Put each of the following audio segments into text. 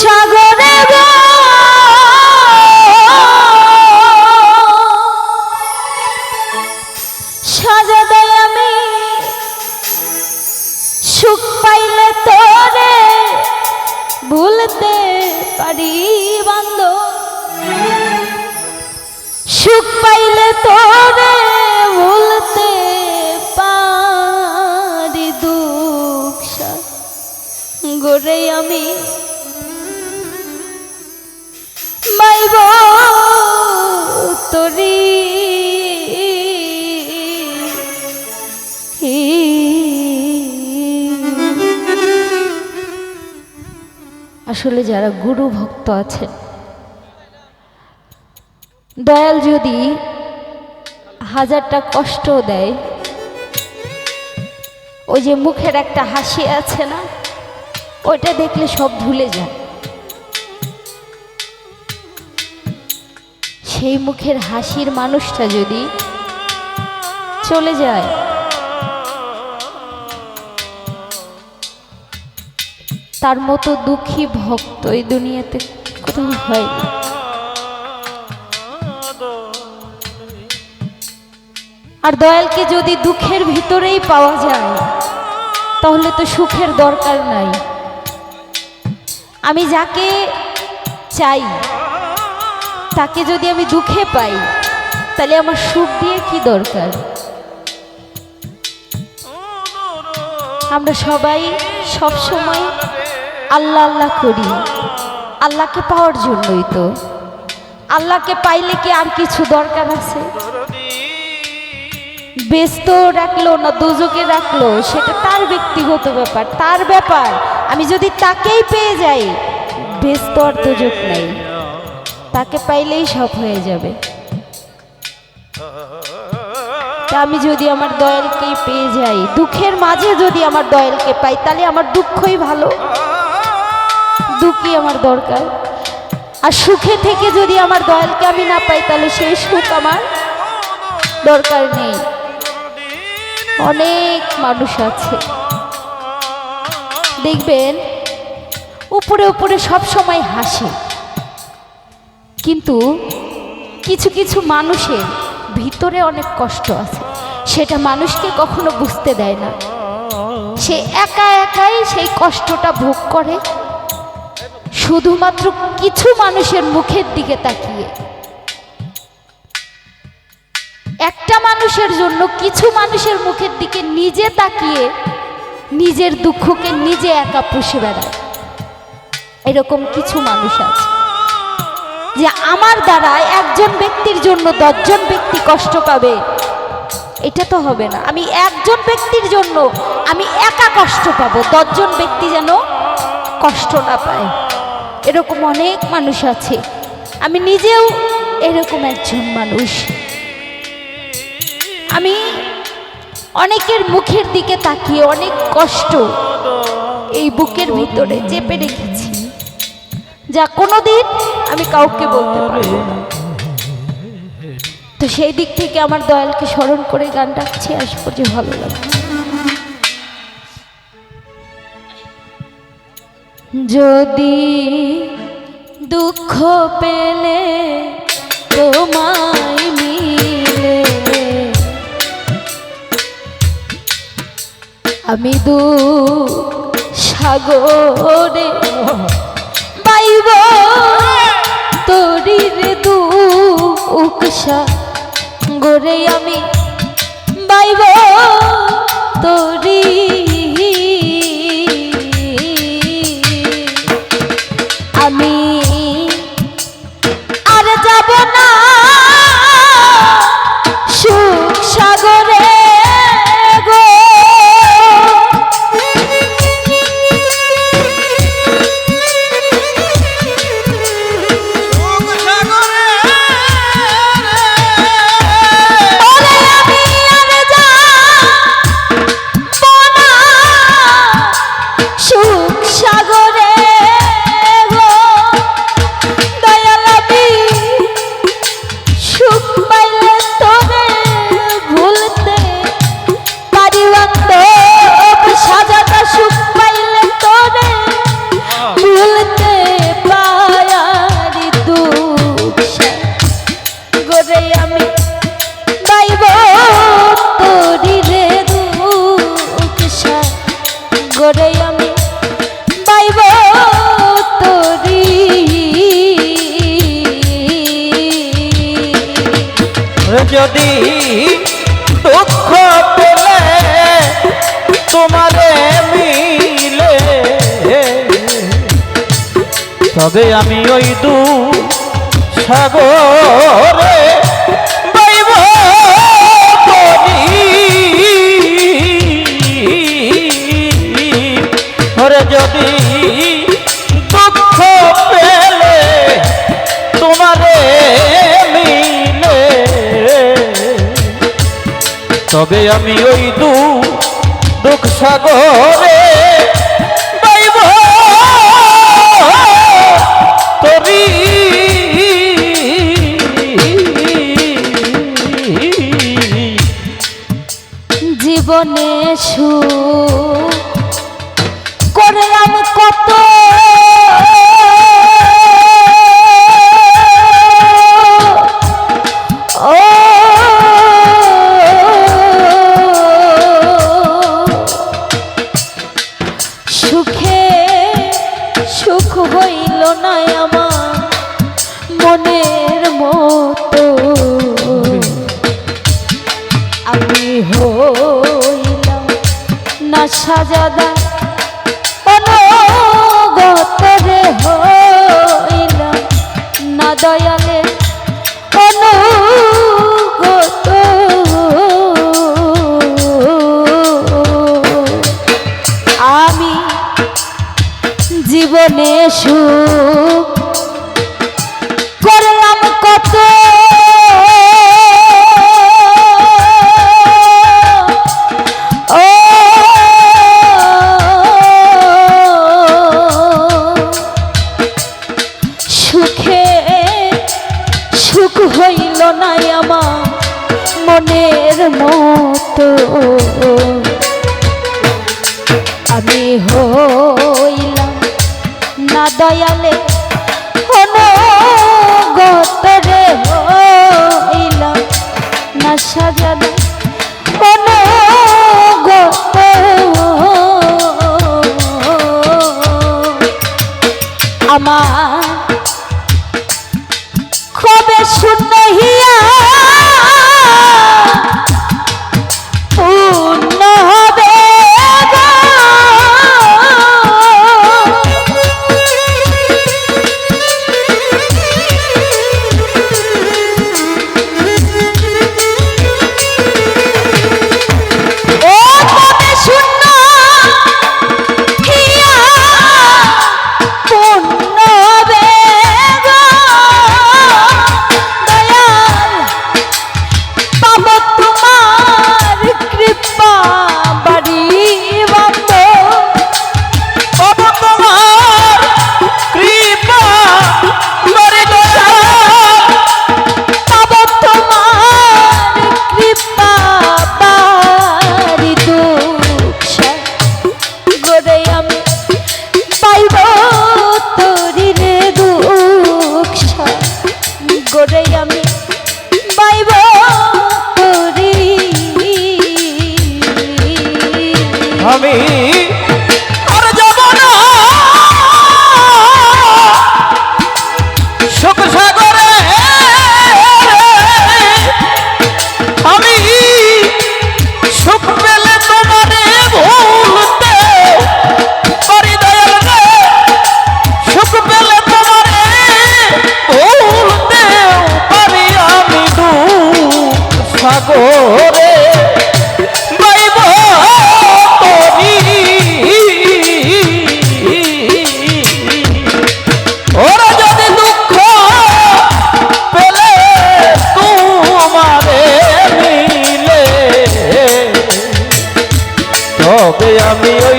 সাগরে সাজা দেয় আমি সুখ পাইলে তোরে ভুলতে পারি বান্ধব, সুখ পাইলে তোরে ভুলতে পারি, দুঃখ সাগরে আমি বাইব তোরি। আসলে যারা গুরু ভক্ত আছেন, দয়াল যদি হাজারটা কষ্ট দেয়, ওই যে মুখের একটা হাসি আছে না, ওইটা দেখলে সব ভুলে যায়। সেই মুখের হাসির মানুষটা যদি চলে যায়, তার মতো দুঃখী ভক্ত এই দুনিয়াতে কোথাও হয় না। আর দয়ালকে যদি দুঃখের ভিতরেই পাওয়া যায়, তাহলে তো সুখের দরকার নাই। আমি যাকে চাই তাকে যদি আমি দুঃখে পাই, তাহলে আমার সুখ দিয়ে কি দরকার? আমরা সবাই সব সময় আল্লাহ আল্লাহ করি, আল্লাহকে পাওয়ার জন্যই তো। আল্লাহকে পাইলে কি আর কিছু দরকার আছে? ব্যস্ত রাখলো না দোজকে রাখলো, সেটা তার ব্যক্তিগত ব্যাপার, তার ব্যাপার। আমি যদি তাকেই পেয়ে যাই, ব্যস্ত আর দোজক নাই, তাকে পাইলেই সব হয়ে যাবে। তা আমি যদি আমার দয়ালকেই পেয়ে যাই, দুঃখের মাঝে যদি আমার দয়ালকে পাই, তাহলে আমার দুঃখই ভালো, দুঃখই আমার দরকার। আর সুখে থেকে যদি আমার দয়ালকে আমি না পাই, তাহলে সেই সুখ আমার দরকার নেই। অনেক মানুষ আছে দেখবেন উপরে উপরে সব সময় হাসে, কিন্তু কিছু কিছু মানুষের ভিতরে অনেক কষ্ট আছে, সেটা মানুষকে কখনো বুঝতে দেয় না। সে একা একাই সেই কষ্টটা ভোগ করে, শুধুমাত্র কিছু মানুষের মুখের দিকে তাকিয়ে। একটা মানুষের জন্য কিছু মানুষের মুখের দিকে নিজে তাকিয়ে নিজের দুঃখকে নিজে একা পুষে বেড়ায়। এরকম কিছু মানুষ আছে যে আমার দ্বারা একজন ব্যক্তির জন্য 10 জন ব্যক্তি কষ্ট পাবে, এটা তো হবে না। আমি একজন ব্যক্তির জন্য আমি একা কষ্ট পাবো, 10 জন ব্যক্তি যেন কষ্ট না পায়। এরকম অনেক মানুষ আছে, আমি নিজেও এরকম একজন মানুষ। আমি অনেকের মুখের দিকে তাকিয়ে অনেক কষ্ট এই বুকের ভিতরে চেপে রেখেছি, যা কোনোদিন আমি কাউকে বলতে পারবো না। তো সেই দিক থেকে আমার দয়ালকে স্মরণ করে গান ডাকছি, আসবো যে ভালো লাগে। যদি দুঃখ পেলে তোমায় মিলে, আমি সাগরে বাইব তোরি রে, দুঃখ সাগরে আমি বাইব তোরি। আমি আর যাব না সুখ সাগরে গো, আমি আর যাব না গড়ে আমি পাইব তোরি। যদি দুঃখ পেলে তোমারে মিলে, তবে আমি ওই সাগরে বাইব তোরি। ওরে যদি দুঃখ পেলে তোমারে মিলে, তবে আমি ওই দুঃখ সাগরে বাইব তোরি। জীবনে সুখ করলাম কত, সুখে সুখ হইল না আমার মনের মতো। আমি হইলাম না সাজাদা অনুগতরে, হইলাম না দয়ালে অনুগত। আমি জীবনে সুখ করলাম কত, সুখে সুখ হইল না আমার মনের মতো। আমি হইলাম না দয়ালে অনুগতরে, হইলাম না সাজাদা অনুগত। আমার কবে শূন্য হিয়া পূর্ণ হবে গো। ও কবে শূন্য হিয়া পূর্ণ হবে গো। দয়াল পাব তোমার কৃপা বাড়ি বন্ধ, পাব তোমার কৃপা বাড়ি দয়াল, পাব তোমার কৃপা বাড়ি দুঃখ গড়ে আমি পাইব তোরি রে। দুঃখ গড়ে আমি পাইব তোরি। আমি আর যাব না সুখ সাগরে। আমি সুখ পেলে তোমারে ভুলতে পারি দয়াল রে। সুখ পেলে তোমারে ভুলতে পারি আমি সাগরে বাইব তোরি। ওরা যদি দুঃখ পেলে তোমারে মিলে, তবে আমি ওই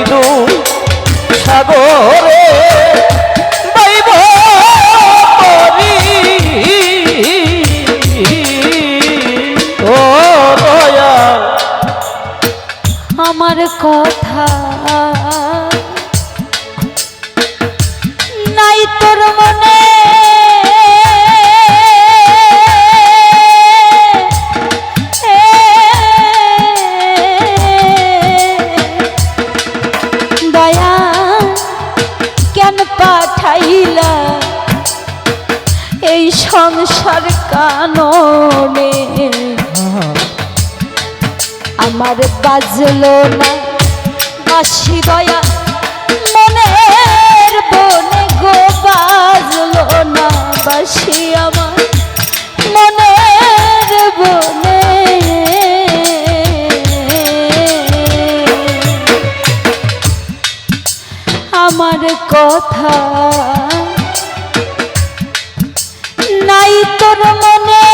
সাগরে বাইব তোরি। ও দয়াল আমার কথা নাই তোর মনে, সংসার কাননে আমার বাজলো না বাঁশি দয়া মনের বনে গো বাজলো না বাঁশি আমার মনের বনে আমার কথা নাই তোর মনে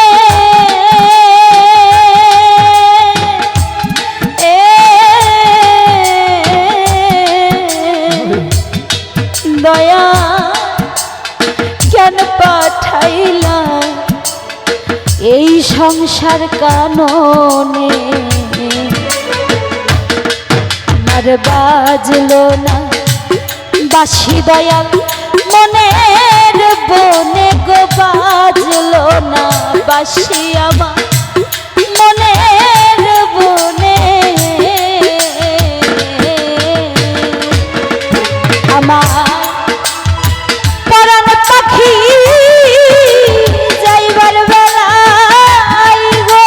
দয়া কেন পাঠাইলা এই সংসার কাননে আমার বাজলো না বাঁশি দয়াল মনের বনে গো বাজলো না বাঁশি আমার মনের বনে আমার পরাণ পাখি যাইবার বেলায় গো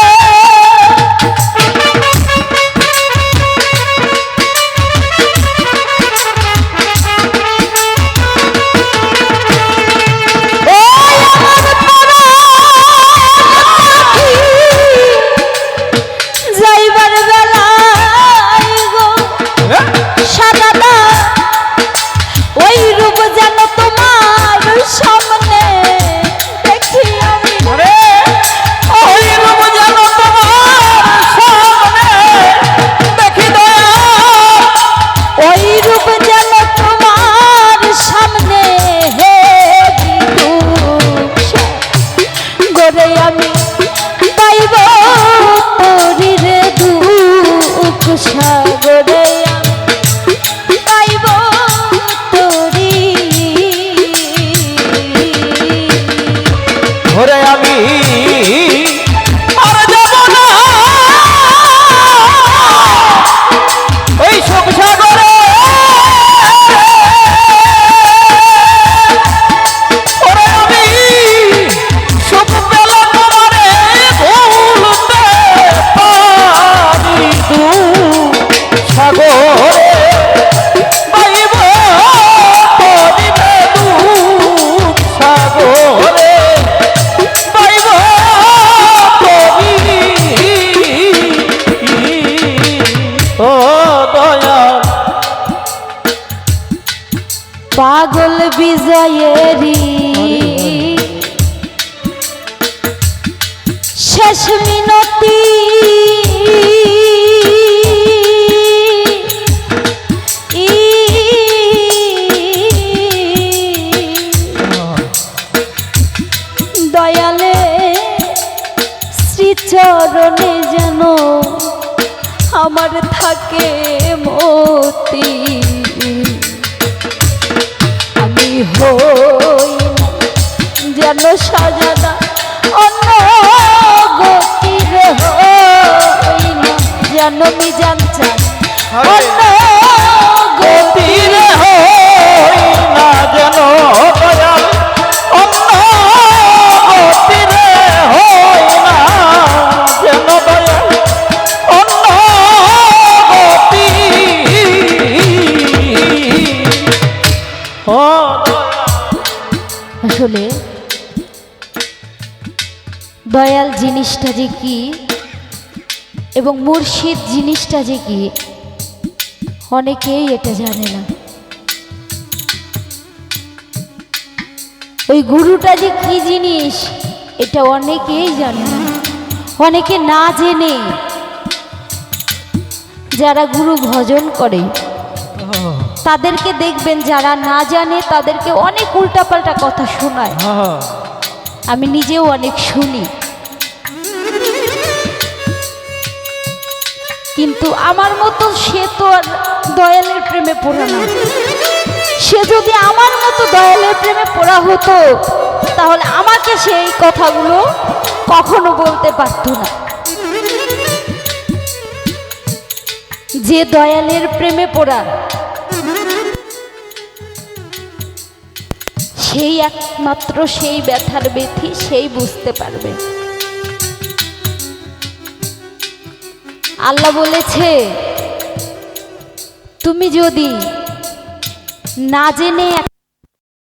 যাইবার বেলায় গো সাদা ওই রূপ যেন তোমার সামনে দেখি আমি ওই রূপ যেন তোমার সামনে দেখি দয়া ওই রূপ যেন তোমার সামনে হে বিদুষ গোরে আমি পাইব তোরির দুঃখ সাগরে আমি পাইব তোরি ঘরে আমি আর যাব না ওই শোক সাগরে ওরে আমি সুখ পেলে তোমারে ভুলতে পারি দুঃখ সাগরে পাইব তোরিরে দুঃখ সাগরে পাইব তোরি ও দয়া পাগল বিজয়েরি শেষ মিনতি দয়ালে শ্রীচরণে যেন আমার থাকে মতি আমি হই না যেন সাজানা অন্য গতির হই না যেন মিজান চান অন্য গতির তীরে হই না যেন দয়াল অন্য তীরে হই না যেন দয়াল অন্য গতি ও আসলে দয়াল জিনিসটা যে কি এবং মুর্শিদ জিনিসটা যে কি অনেকেই এটা জানে না। ওই গুরুটা যে কি জিনিস এটা অনেকেই জানে না। অনেকে না জেনে যারা গুরু ভজন করে তাদেরকে দেখবেন, যারা না জানে তাদেরকে অনেক উল্টাপাল্টা কথা শোনায়। আমি নিজেও অনেক শুনি, কিন্তু আমার মতো সে তো আর দয়ালের প্রেমে পড়ে না। সে যদি আমার মতো দয়ালের প্রেমে পড়া হতো তাহলে আমাকে সেই কথাগুলো কখনো বলতে পারতো না। যে দয়ালের প্রেমে পড়া সেই একমাত্র সেই ব্যথার ব্যথি সেই বুঝতে পারবে। আল্লাহ বলেছে, তুমি যদি না জেনে